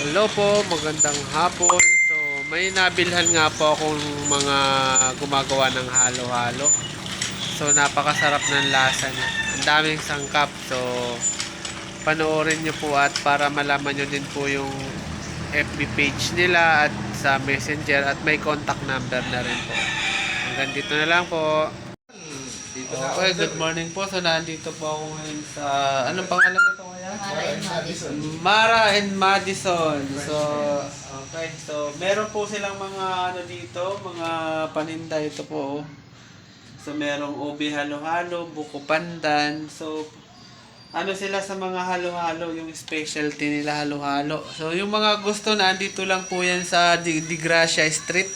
Hello po, magandang hapon. So, may nabilhan nga po akong mga gumagawa ng halo-halo. So, napakasarap ng lasa niya. Ang daming sangkap. So, panoorin nyo po at para malaman nyo din po yung FB page nila at sa Messenger at may contact number na rin po. Hanggang dito na lang po. Okay, good morning po. So, nandito po ako ngayon sa... Anong pangalan na ito kaya? Mara and Madison. So, okay. So, meron po silang mga ano dito, mga paninda ito po. So, merong ubi halo-halo, buko pandan. So, ano sila sa mga halo-halo, yung specialty nila halo-halo. So, yung mga gusto na andito lang po yan sa Di Gracia Street.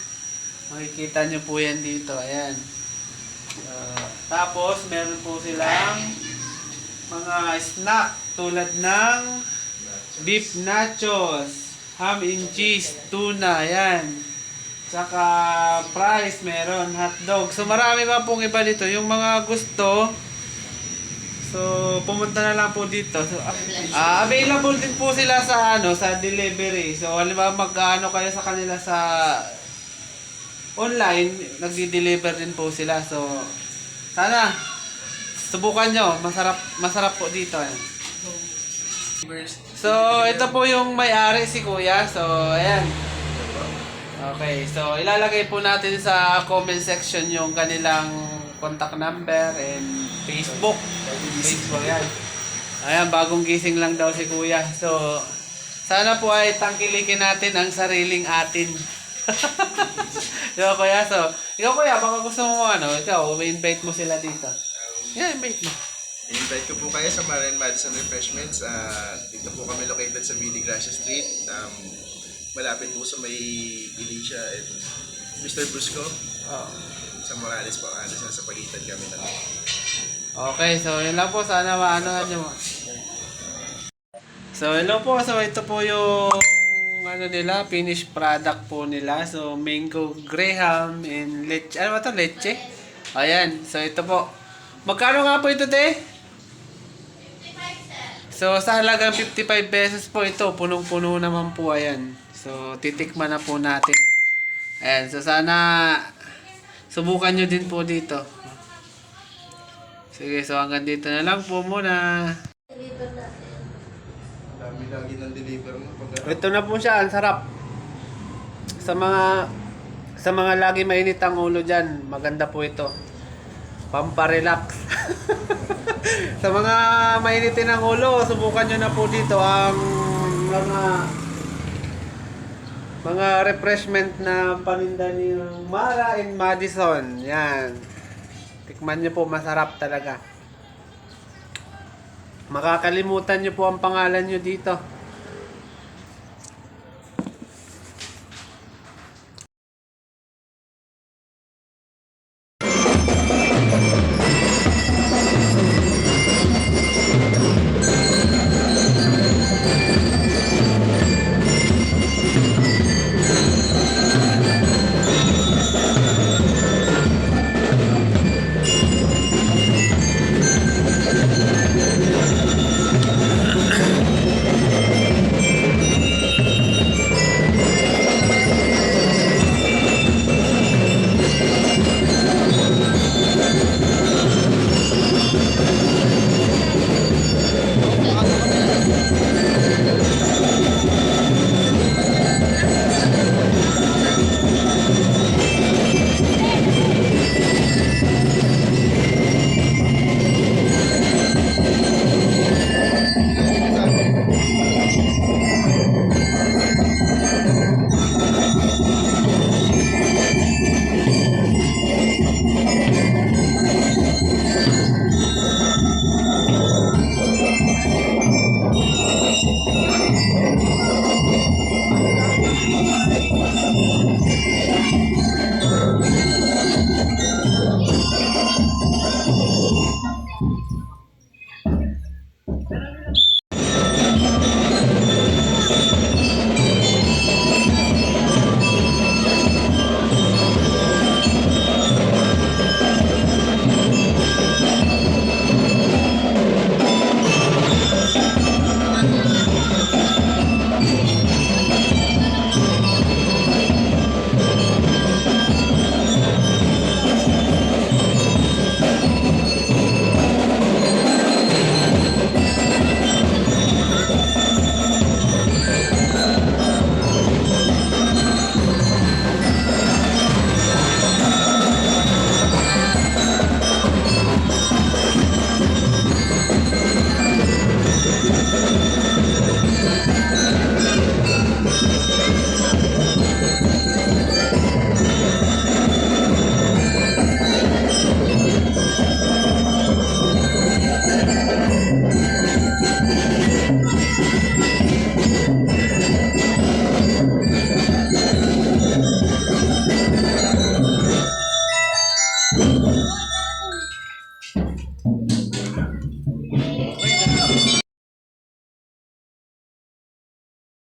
Makikita nyo po yan dito. Ayan. Tapos, meron po silang mga snack tulad ng beef nachos, ham and cheese, tuna, ayan. Saka fries, meron, hotdog. So, marami pa pong iba dito. Yung mga gusto, so, pumunta na lang po dito. So, available din po sila sa sa delivery. So, halimbawa mag-ano kayo sa kanila sa online, nagdi-deliver din po sila. So, sana subukan nyo. Masarap po dito. So, ito po yung may-ari si Kuya. So, ayan. Okay. So, ilalagay po natin sa comment section yung kanilang contact number and Facebook. Facebook yan. Ayan, bagong gising lang daw si Kuya. So, sana po ay tangkilikin natin ang sariling atin. Diba, Kuya? So, ikaw, Kuya, baka gusto mo ikaw, invite mo sila dito. Yeah, invite mo. I-invite ko po kayo sa Mara and Madison Refreshments. Dito po kami located sa Di Gracia Street. Malapit po sa may Alicia and Mr. Brusco. Sa Morales po. Sa pagitan kami na. Okay, so yun lang po. Sana maanohan nyo. So, hello po. So, ito po yung nila, finished product po nila. So, mango graham and leche. Ano ba ito? Leche? Ayan. So, ito po. Magkano nga po ito, te? So, sa halagang 55 pesos po ito. Punong-puno naman po. Ayan. So, titikman na po natin. Ayan. So, sana subukan nyo din po dito. Sige. So, hanggang dito na lang po muna. Dami lagi ng deliver mo. Ito na po siya, ang sarap. Sa mga lagi mainit ang ulo diyan, maganda po ito. Pampa-relax. Sa mga mainitin ang ulo, subukan niyo na po dito ang mga refreshment na paninda ni Mara and Madison. Yan. Tikman niyo po, masarap talaga. Makakalimutan niyo po ang pangalan niyo dito.